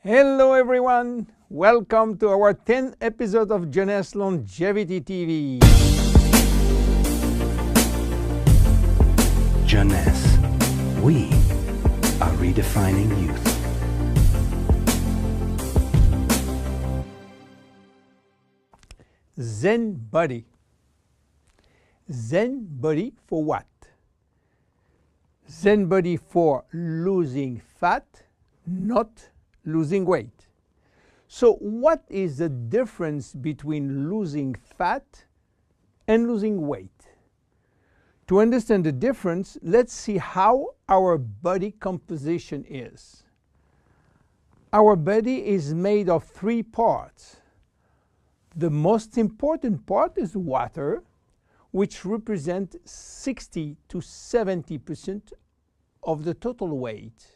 Hello everyone, welcome to our 10th episode of Jeunesse Longevity TV. Jeunesse, we are redefining youth. Zen Body. Zen Body for what? Zen Body for losing fat, not losing weight. So what is the difference between losing fat and losing weight? To understand the difference, let's see how our body composition is. Our body is made of three parts. The most important part is water, which represents 60 to 70% of the total weight.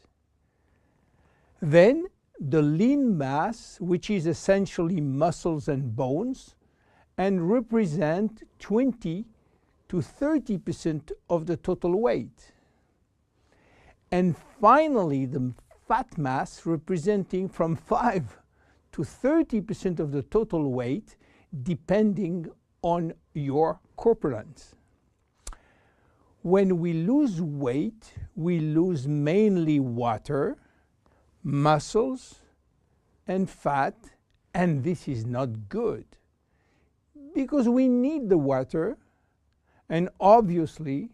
Then the lean mass, which is essentially muscles and bones, and represent 20 to 30% of the total weight. And finally, the fat mass, representing from 5 to 30% of the total weight, depending on your corpulence. When we lose weight, we lose mainly water, muscles, and fat, and this is not good because we need the water, and obviously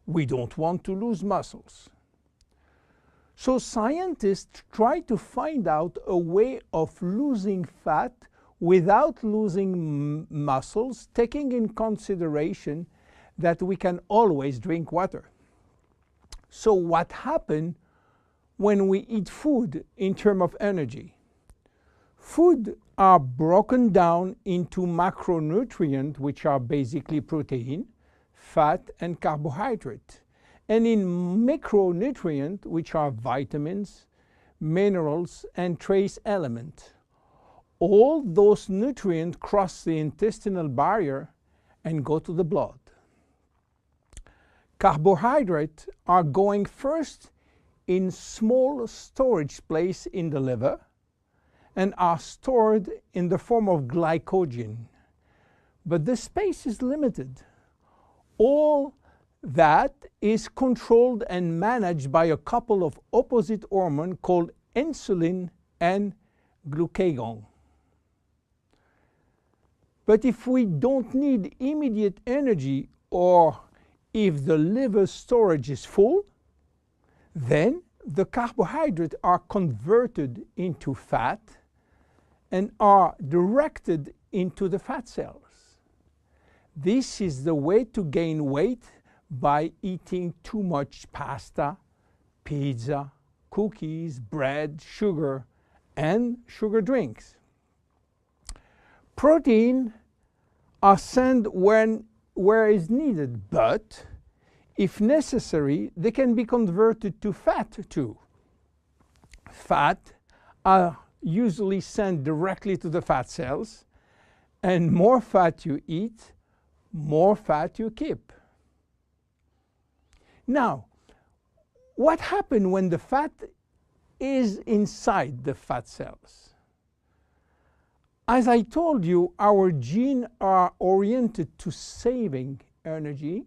we don't want to lose muscles. So scientists try to find out a way of losing fat without losing muscles, taking in consideration that we can always drink water. So what happens when we eat food in terms of energy? Food are broken down into macronutrients, which are basically protein, fat, and carbohydrate, and in micronutrients, which are vitamins, minerals, and trace elements. All those nutrients cross the intestinal barrier and go to the blood. Carbohydrates are going first in small storage place in the liver and are stored in the form of glycogen. But the space is limited. All that is controlled and managed by a couple of opposite hormones called insulin and glucagon. But if we don't need immediate energy, or if the liver storage is full, then the carbohydrates are converted into fat and are directed into the fat cells. This is the way to gain weight by eating too much pasta, pizza, cookies, bread, sugar, and sugar drinks. Protein are sent where is needed, but if necessary, they can be converted to fat too. Fat are usually sent directly to the fat cells, and more fat you eat, more fat you keep. Now, what happens when the fat is inside the fat cells? As I told you, our genes are oriented to saving energy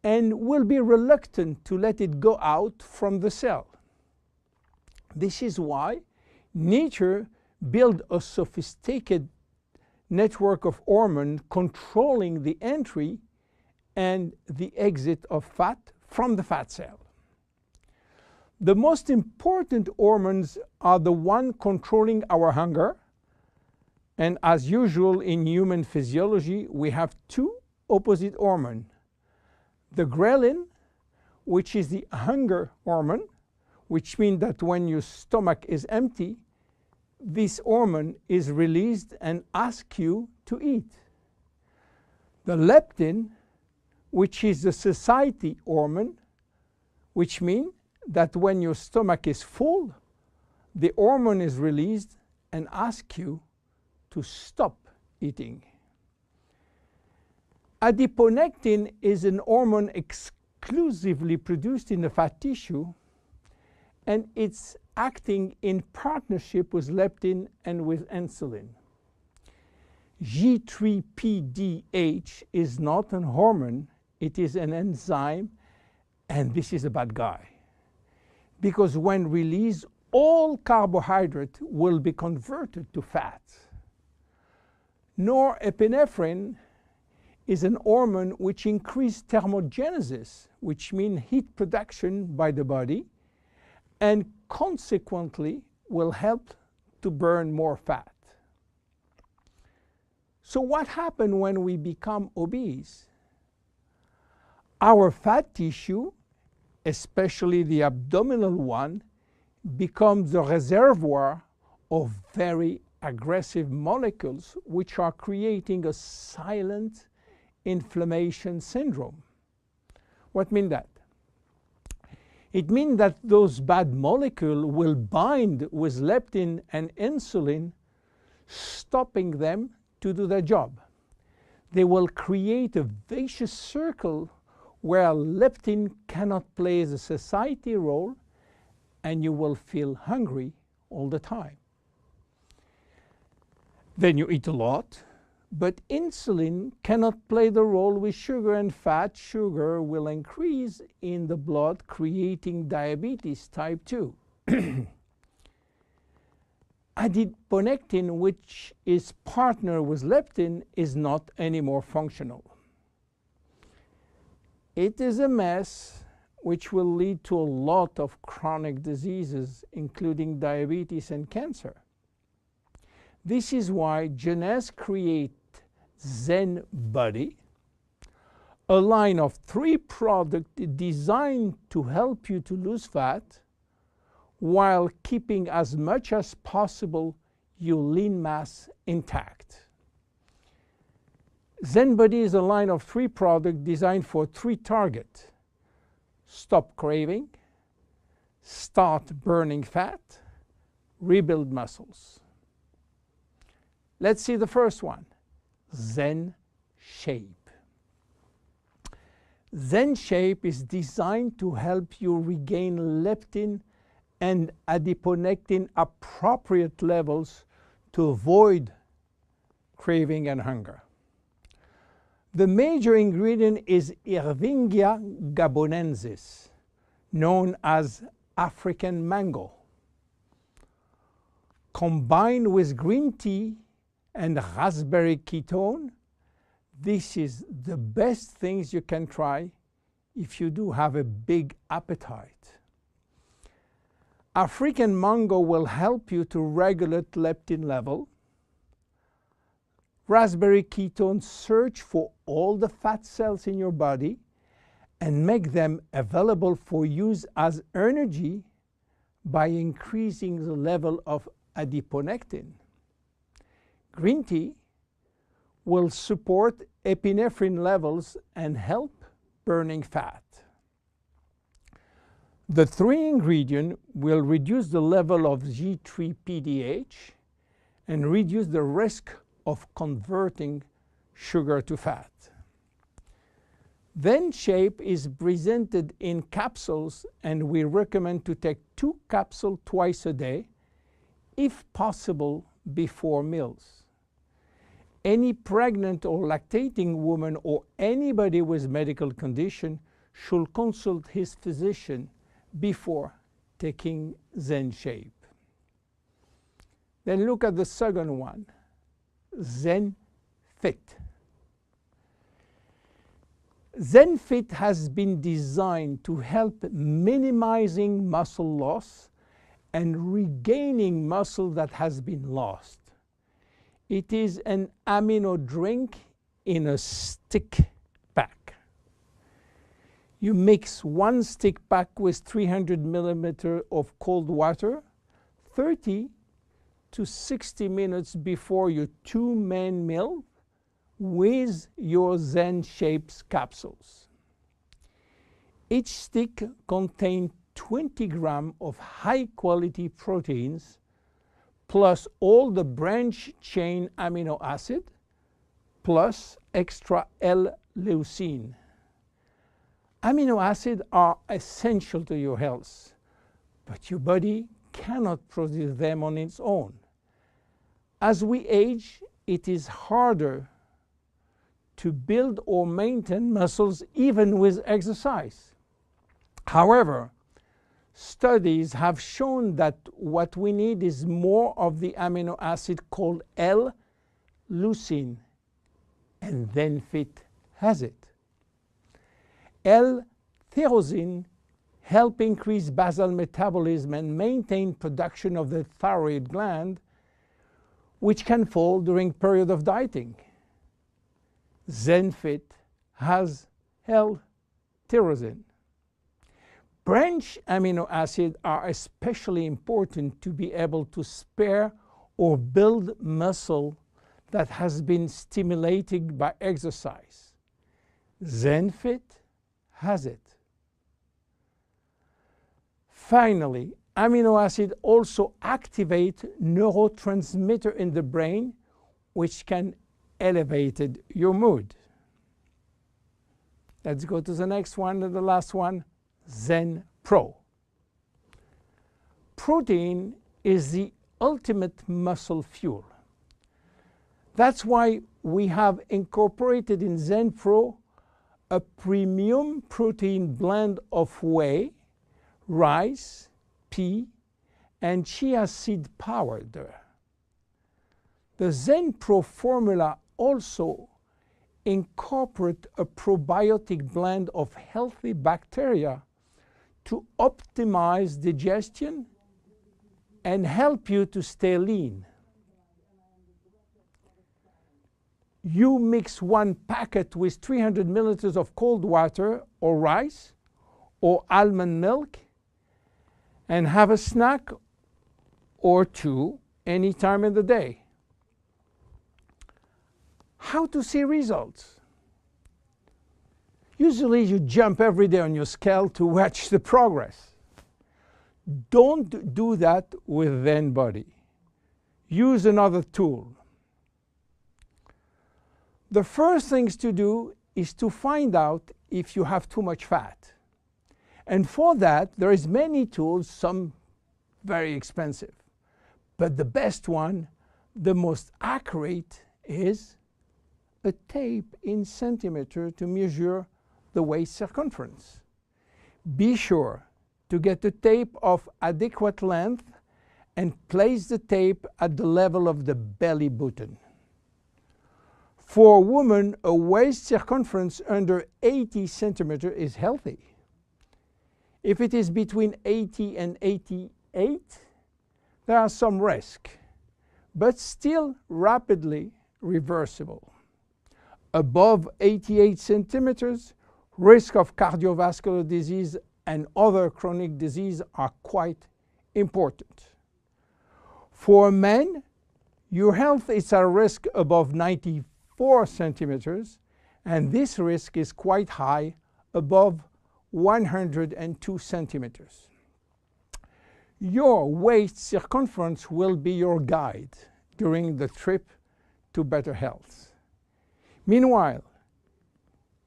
and will be reluctant to let it go out from the cell. This is why nature built a sophisticated network of hormones controlling the entry and the exit of fat from the fat cell. The most important hormones are the ones controlling our hunger, and as usual in human physiology, we have two opposite hormones. The ghrelin, which is the hunger hormone, which means that when your stomach is empty, this hormone is released and asks you to eat. The leptin, which is the satiety hormone, which means that when your stomach is full, the hormone is released and asks you to stop eating. Adiponectin is an hormone exclusively produced in the fat tissue, and its acting in partnership with leptin and with insulin. G3PDH is not a hormone, it is an enzyme, and this is a bad guy. Because when released, all carbohydrate will be converted to fat. Norepinephrine is an hormone which increases thermogenesis, which means heat production by the body, and consequently will help to burn more fat. So what happens when we become obese? Our fat tissue, especially the abdominal one, becomes the reservoir of very aggressive molecules which are creating a silent inflammation syndrome. What means that? It means that those bad molecules will bind with leptin and insulin, stopping them to do their job. They will create a vicious circle where leptin cannot play the satiety role, and you will feel hungry all the time. Then you eat a lot, but insulin cannot play the role with sugar and fat. Sugar will increase in the blood, creating diabetes type 2. Adiponectin, which is partnered with leptin, is not anymore functional. It is a mess which will lead to a lot of chronic diseases, including diabetes and cancer. This is why Jeunesse created Zen Bodi, a line of 3 products designed to help you to lose fat while keeping as much as possible your lean mass intact. Zen Bodi is a line of 3 products designed for 3 targets: stop craving, start burning fat, rebuild muscles. Let's see the first one, Zen Shape. Zen Shape is designed to help you regain leptin and adiponectin appropriate levels to avoid craving and hunger. The major ingredient is Ervingia gabonensis, known as African mango. Combined with green tea and raspberry ketone, this is the best things you can try if you do have a big appetite. African mango will help you to regulate leptin level. Raspberry ketone search for all the fat cells in your body and make them available for use as energy by increasing the level of adiponectin. Green tea will support epinephrine levels and help burning fat. The 3 ingredients will reduce the level of G3PDH and reduce the risk of converting sugar to fat. Zen Shape is presented in capsules, and we recommend to take 2 capsules twice a day, if possible before meals. Any pregnant or lactating woman or anybody with medical condition should consult his physician before taking Zen Shape. Then look at the second one, Zen Fit. Zen Fit has been designed to help minimizing muscle loss and regaining muscle that has been lost. It is an amino drink in a stick pack. You mix 1 stick pack with 300 milliliters of cold water 30 to 60 minutes before your 2 main meal with your Zen Shapes capsules. Each stick contains 20 grams of high-quality proteins plus all the branch-chain amino acid plus extra L-leucine. Amino acids are essential to your health, but your body cannot produce them on its own. As we age, it is harder to build or maintain muscles even with exercise. However, studies have shown that what we need is more of the amino acid called L-leucine, and ZenFit has it. L-tyrosine helps increase basal metabolism and maintain production of the thyroid gland, which can fall during period of dieting. ZenFit has L-tyrosine. Branch amino acids are especially important to be able to spare or build muscle that has been stimulated by exercise. ZenFit has it. Finally, amino acids also activate neurotransmitter in the brain, which can elevate your mood. Let's go to the next one and the last one, Zen Pro. Protein is the ultimate muscle fuel. That's why we have incorporated in Zen Pro a premium protein blend of whey, rice, pea, and chia seed powder. The Zen Pro formula also incorporates a probiotic blend of healthy bacteria to optimize digestion and help you to stay lean. You mix one packet with 300 milliliters of cold water or rice or almond milk and have a snack or two any time in the day. How to see results? Usually you jump every day on your scale to watch the progress. Don't do that with Zen Bodi. Use another tool. The first things to do is to find out if you have too much fat. And for that, there is many tools, some very expensive. But the best one, the most accurate, is a tape in centimeter to measure the waist circumference. Be sure to get a tape of adequate length and place the tape at the level of the belly button. For a woman, a waist circumference under 80 centimeters is healthy. If it is between 80 and 88, there are some risk, but still rapidly reversible. Above 88 centimeters, risk of cardiovascular disease and other chronic disease are quite important. For men, your health is at risk above 94 centimeters, and this risk is quite high, above 102 centimeters. Your waist circumference will be your guide during the trip to better health. Meanwhile,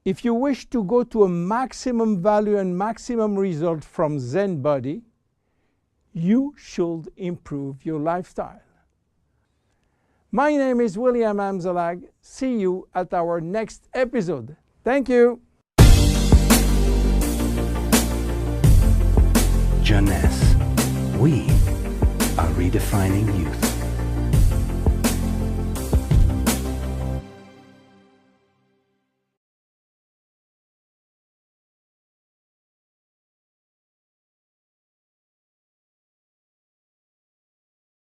if you wish to go to a maximum value and maximum result from Zen Bodi, you should improve your lifestyle. My name is William Amzalag. See you at our next episode. Thank you. Jeunesse, we are redefining youth.